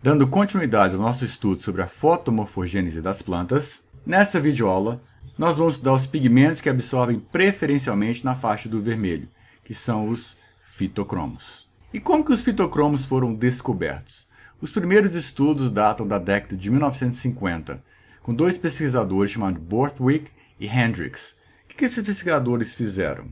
Dando continuidade ao nosso estudo sobre a fotomorfogênese das plantas, nessa videoaula nós vamos estudar os pigmentos que absorvem preferencialmente na faixa do vermelho, que são os fitocromos. E como que os fitocromos foram descobertos? Os primeiros estudos datam da década de 1950, com dois pesquisadores chamados Borthwick e Hendricks. O que esses pesquisadores fizeram?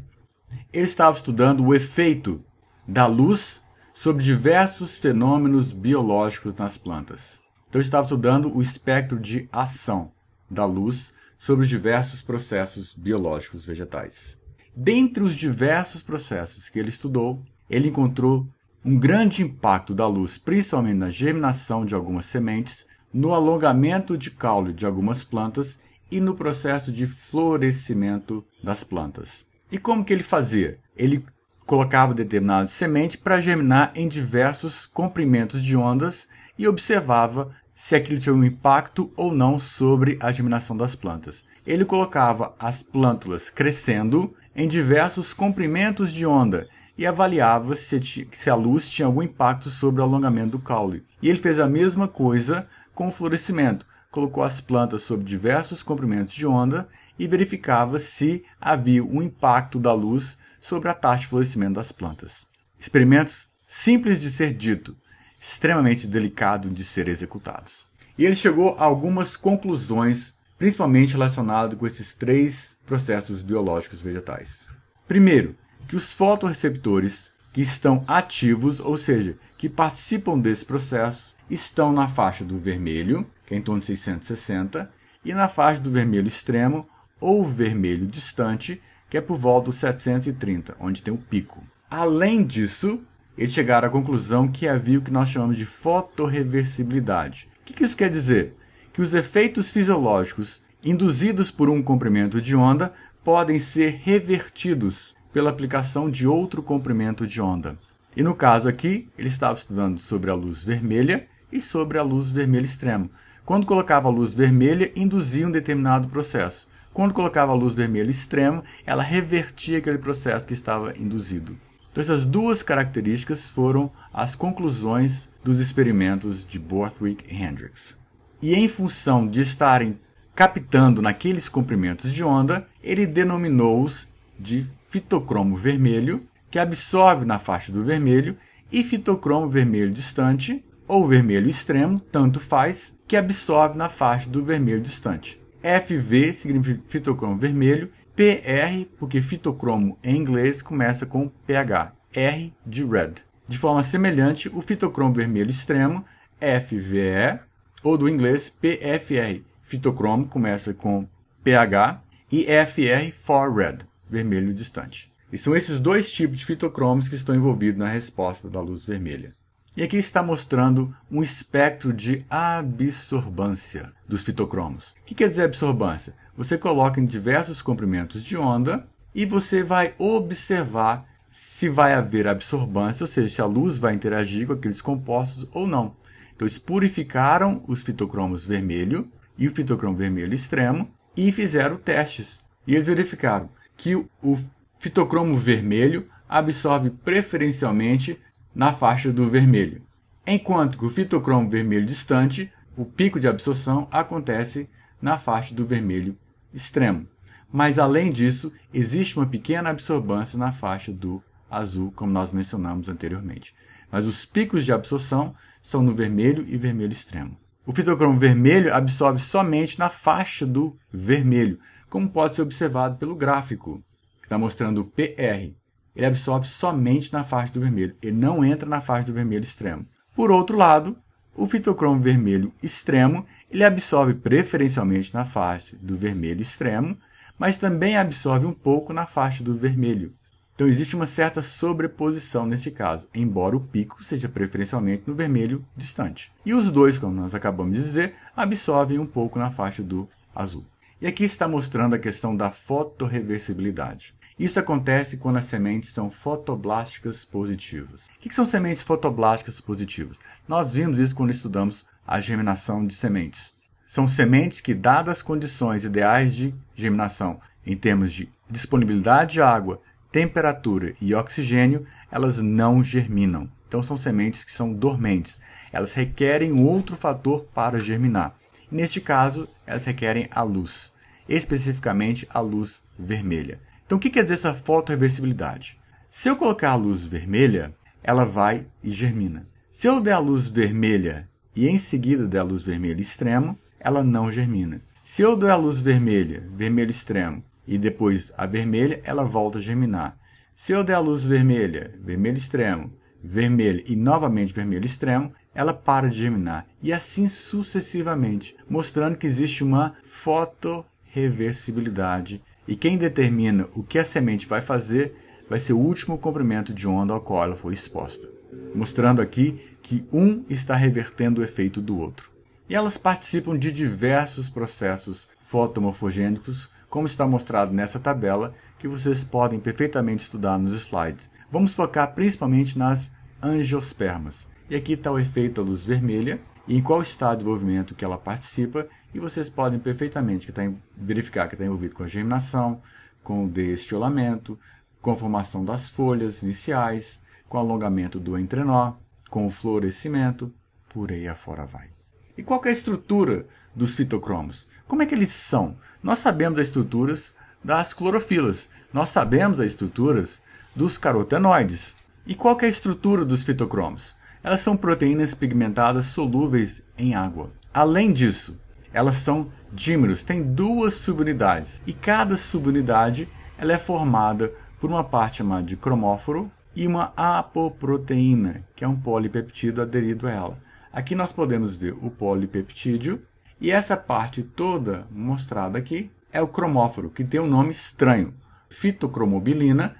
Eles estavam estudando o efeito da luz sobre diversos fenômenos biológicos nas plantas. Então, estava estudando o espectro de ação da luz sobre os diversos processos biológicos vegetais. Dentre os diversos processos que ele estudou, ele encontrou um grande impacto da luz, principalmente na germinação de algumas sementes, no alongamento de caule de algumas plantas e no processo de florescimento das plantas. E como que ele fazia? Ele colocava determinada semente para germinar em diversos comprimentos de ondas e observava se aquilo tinha um impacto ou não sobre a germinação das plantas. Ele colocava as plântulas crescendo em diversos comprimentos de onda e avaliava se a luz tinha algum impacto sobre o alongamento do caule. E ele fez a mesma coisa com o florescimento. Colocou as plantas sob diversos comprimentos de onda e verificava se havia um impacto da luz sobre a taxa de florescimento das plantas. Experimentos simples de ser dito, extremamente delicado de ser executados. E ele chegou a algumas conclusões, principalmente relacionadas com esses três processos biológicos vegetais. Primeiro, que os fotorreceptores que estão ativos, ou seja, que participam desse processo, estão na faixa do vermelho, que é em torno de 660, e na faixa do vermelho extremo, ou vermelho distante, que é por volta dos 730, onde tem o pico. Além disso, eles chegaram à conclusão que havia o que nós chamamos de fotorreversibilidade. O que isso quer dizer? Que os efeitos fisiológicos induzidos por um comprimento de onda podem ser revertidos pela aplicação de outro comprimento de onda. E no caso aqui, ele estava estudando sobre a luz vermelha e sobre a luz vermelha extremo. Quando colocava a luz vermelha, induzia um determinado processo. Quando colocava a luz vermelha extremo, ela revertia aquele processo que estava induzido. Então, essas duas características foram as conclusões dos experimentos de Borthwick e Hendricks. E em função de estarem captando naqueles comprimentos de onda, ele denominou-os de fitocromo vermelho, que absorve na faixa do vermelho, e fitocromo vermelho distante, ou vermelho extremo, tanto faz, que absorve na faixa do vermelho distante. FV significa fitocromo vermelho, PR, porque fitocromo em inglês começa com PH, R de red. De forma semelhante, o fitocromo vermelho extremo, FVE, ou do inglês PFR, fitocromo começa com PH, e FR for red, vermelho distante. E são esses dois tipos de fitocromos que estão envolvidos na resposta da luz vermelha. E aqui está mostrando um espectro de absorbância dos fitocromos. O que quer dizer absorbância? Você coloca em diversos comprimentos de onda e você vai observar se vai haver absorbância, ou seja, se a luz vai interagir com aqueles compostos ou não. Então, eles purificaram os fitocromos vermelho e o fitocromo vermelho extremo e fizeram testes. E eles verificaram que o fitocromo vermelho absorve preferencialmente na faixa do vermelho, enquanto que o fitocromo vermelho distante, o pico de absorção acontece na faixa do vermelho extremo. Mas além disso, existe uma pequena absorbância na faixa do azul, como nós mencionamos anteriormente. Mas os picos de absorção são no vermelho e vermelho extremo. O fitocromo vermelho absorve somente na faixa do vermelho, como pode ser observado pelo gráfico, que está mostrando o PR. Ele absorve somente na faixa do vermelho, ele não entra na faixa do vermelho extremo. Por outro lado, o fitocromo vermelho extremo, ele absorve preferencialmente na faixa do vermelho extremo, mas também absorve um pouco na faixa do vermelho. Então existe uma certa sobreposição nesse caso, embora o pico seja preferencialmente no vermelho distante. E os dois, como nós acabamos de dizer, absorvem um pouco na faixa do azul. E aqui está mostrando a questão da fotorreversibilidade. Isso acontece quando as sementes são fotoblásticas positivas. O que são sementes fotoblásticas positivas? Nós vimos isso quando estudamos a germinação de sementes. São sementes que, dadas as condições ideais de germinação, em termos de disponibilidade de água, temperatura e oxigênio, elas não germinam. Então são sementes que são dormentes. Elas requerem um outro fator para germinar. Neste caso, elas requerem a luz, especificamente a luz vermelha. Então o que quer dizer essa fotorreversibilidade? Se eu colocar a luz vermelha, ela vai e germina. Se eu der a luz vermelha e em seguida der a luz vermelha extremo, ela não germina. Se eu der a luz vermelha, vermelho extremo, e depois a vermelha, ela volta a germinar. Se eu der a luz vermelha, vermelho extremo, vermelho e novamente vermelho extremo, ela para de germinar. E assim sucessivamente, mostrando que existe uma fotorreversibilidade. E quem determina o que a semente vai fazer vai ser o último comprimento de onda ao qual ela foi exposta. Mostrando aqui que um está revertendo o efeito do outro. E elas participam de diversos processos fotomorfogênicos, como está mostrado nessa tabela, que vocês podem perfeitamente estudar nos slides. Vamos focar principalmente nas angiospermas. E aqui está o efeito da luz vermelha, e em qual estado de desenvolvimento que ela participa, e vocês podem perfeitamente verificar que está envolvido com a germinação, com o destiolamento, com a formação das folhas iniciais, com o alongamento do entrenó, com o florescimento, por aí afora vai. E qual que é a estrutura dos fitocromos? Como é que eles são? Nós sabemos as estruturas das clorofilas, nós sabemos as estruturas dos carotenoides. E qual que é a estrutura dos fitocromos? Elas são proteínas pigmentadas solúveis em água. Além disso, elas são dímeros, têm duas subunidades. E cada subunidade ela é formada por uma parte chamada de cromóforo e uma apoproteína, que é um polipeptídeo aderido a ela. Aqui nós podemos ver o polipeptídeo, e essa parte toda mostrada aqui é o cromóforo, que tem um nome estranho, fitocromobilina,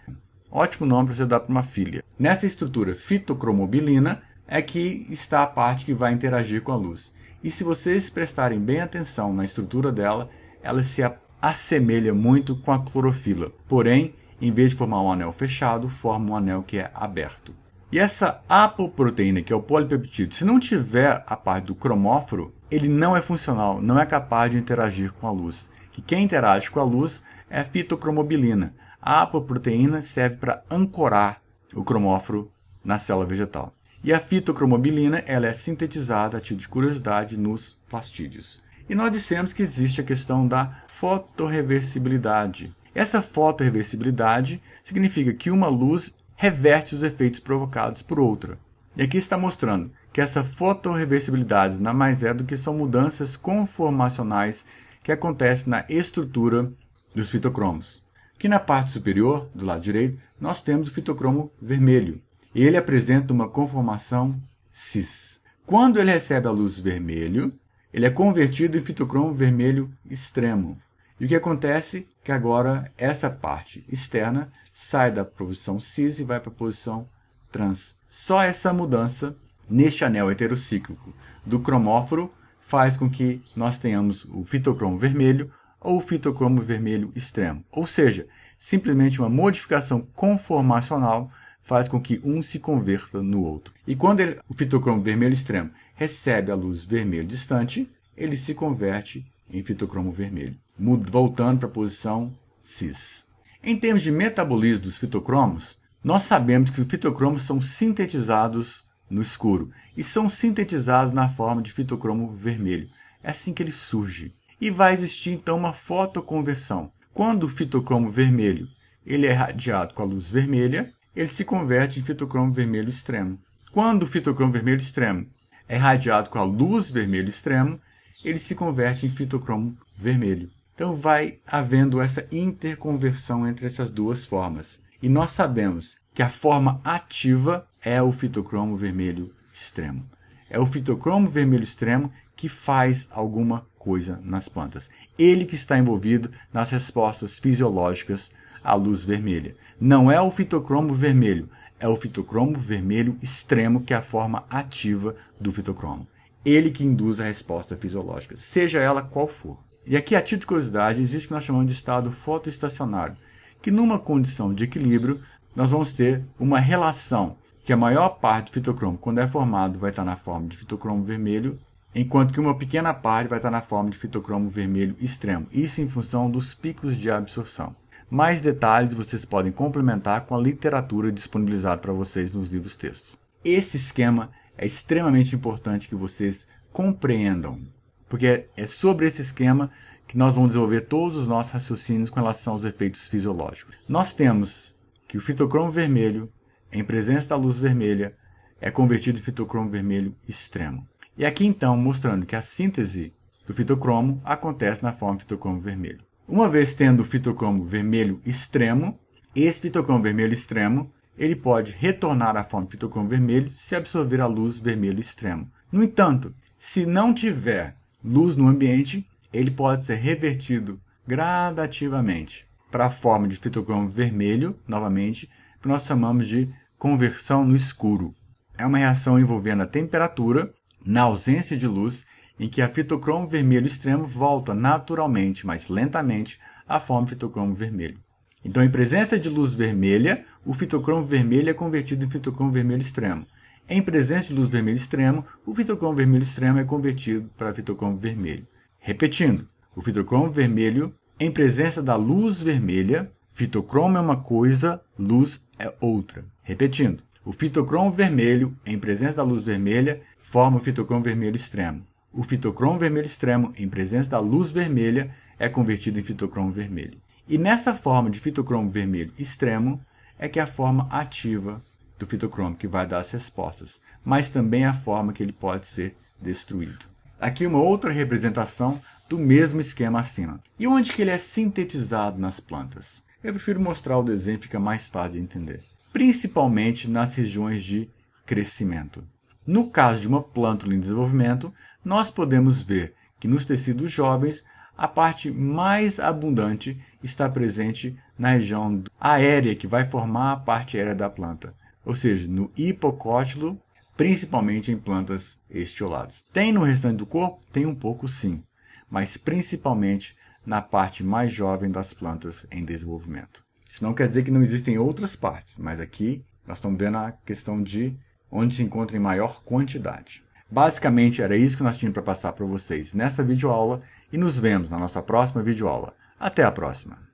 ótimo nome para você dar para uma filha. Nessa estrutura fitocromobilina é que está a parte que vai interagir com a luz. E se vocês prestarem bem atenção na estrutura dela, ela se assemelha muito com a clorofila, porém, em vez de formar um anel fechado, forma um anel que é aberto. E essa apoproteína, que é o polipeptídeo, se não tiver a parte do cromóforo, ele não é funcional, não é capaz de interagir com a luz. Que quem interage com a luz é a fitocromobilina. A apoproteína serve para ancorar o cromóforo na célula vegetal. E a fitocromobilina ela é sintetizada, a título de curiosidade, nos plastídeos. E nós dissemos que existe a questão da fotorreversibilidade. Essa fotorreversibilidade significa que uma luz reverte os efeitos provocados por outra. E aqui está mostrando que essa fotorreversibilidade nada mais é do que são mudanças conformacionais que acontecem na estrutura dos fitocromos. Aqui na parte superior, do lado direito, nós temos o fitocromo vermelho. Ele apresenta uma conformação cis. Quando ele recebe a luz vermelho, ele é convertido em fitocromo vermelho extremo. E o que acontece é que agora essa parte externa sai da posição cis e vai para a posição trans. Só essa mudança neste anel heterocíclico do cromóforo faz com que nós tenhamos o fitocromo vermelho ou o fitocromo vermelho extremo. Ou seja, simplesmente uma modificação conformacional faz com que um se converta no outro. E quando o fitocromo vermelho extremo recebe a luz vermelho distante, ele se converte em fitocromo vermelho, voltando para a posição cis. Em termos de metabolismo dos fitocromos, nós sabemos que os fitocromos são sintetizados no escuro e são sintetizados na forma de fitocromo vermelho. É assim que ele surge. E vai existir então uma fotoconversão. Quando o fitocromo vermelho ele é irradiado com a luz vermelha, ele se converte em fitocromo vermelho extremo. Quando o fitocromo vermelho extremo é irradiado com a luz vermelho extremo, ele se converte em fitocromo vermelho. Então vai havendo essa interconversão entre essas duas formas. E nós sabemos que a forma ativa é o fitocromo vermelho extremo. É o fitocromo vermelho extremo que faz alguma coisa nas plantas. Ele que está envolvido nas respostas fisiológicas à luz vermelha. Não é o fitocromo vermelho, é o fitocromo vermelho extremo que é a forma ativa do fitocromo. Ele que induz a resposta fisiológica, seja ela qual for. E aqui, a título de curiosidade, existe o que nós chamamos de estado fotoestacionário, que numa condição de equilíbrio, nós vamos ter uma relação que a maior parte do fitocromo, quando é formado, vai estar na forma de fitocromo vermelho, enquanto que uma pequena parte vai estar na forma de fitocromo vermelho extremo. Isso em função dos picos de absorção. Mais detalhes vocês podem complementar com a literatura disponibilizada para vocês nos livros textos. Esse esquema é extremamente importante que vocês compreendam, porque é sobre esse esquema que nós vamos desenvolver todos os nossos raciocínios com relação aos efeitos fisiológicos. Nós temos que o fitocromo vermelho, em presença da luz vermelha, é convertido em fitocromo vermelho extremo. E aqui então mostrando que a síntese do fitocromo acontece na forma de fitocromo vermelho. Uma vez tendo o fitocromo vermelho extremo, esse fitocromo vermelho extremo ele pode retornar à forma de fitocromo vermelho se absorver a luz vermelho extremo. No entanto, se não tiver luz no ambiente, ele pode ser revertido gradativamente para a forma de fitocromo vermelho, novamente, que nós chamamos de conversão no escuro. É uma reação envolvendo a temperatura, na ausência de luz, em que a fitocromo vermelho extremo volta naturalmente, mas lentamente, à forma de fitocromo vermelho. Então, em presença de luz vermelha, o fitocromo vermelho é convertido em fitocromo vermelho extremo. Em presença de luz vermelho extremo, o fitocromo vermelho extremo é convertido para fitocromo vermelho. Repetindo, o fitocromo vermelho, em presença da luz vermelha, fitocromo é uma coisa, luz é outra. Repetindo, o fitocromo vermelho, em presença da luz vermelha, forma o fitocromo vermelho extremo. O fitocromo vermelho extremo, em presença da luz vermelha, é convertido em fitocromo vermelho. E nessa forma de fitocromo vermelho extremo é que é a forma ativa do fitocromo que vai dar as respostas, mas também a forma que ele pode ser destruído. Aqui uma outra representação do mesmo esquema acima. E onde que ele é sintetizado nas plantas? Eu prefiro mostrar o desenho, fica mais fácil de entender. Principalmente nas regiões de crescimento. No caso de uma plântula em desenvolvimento, nós podemos ver que nos tecidos jovens a parte mais abundante está presente na região aérea, que vai formar a parte aérea da planta, ou seja, no hipocótilo, principalmente em plantas estioladas. Tem no restante do corpo? Tem um pouco sim, mas principalmente na parte mais jovem das plantas em desenvolvimento. Isso não quer dizer que não existem outras partes, mas aqui nós estamos vendo a questão de onde se encontra em maior quantidade. Basicamente era isso que nós tínhamos para passar para vocês nesta videoaula e nos vemos na nossa próxima videoaula. Até a próxima!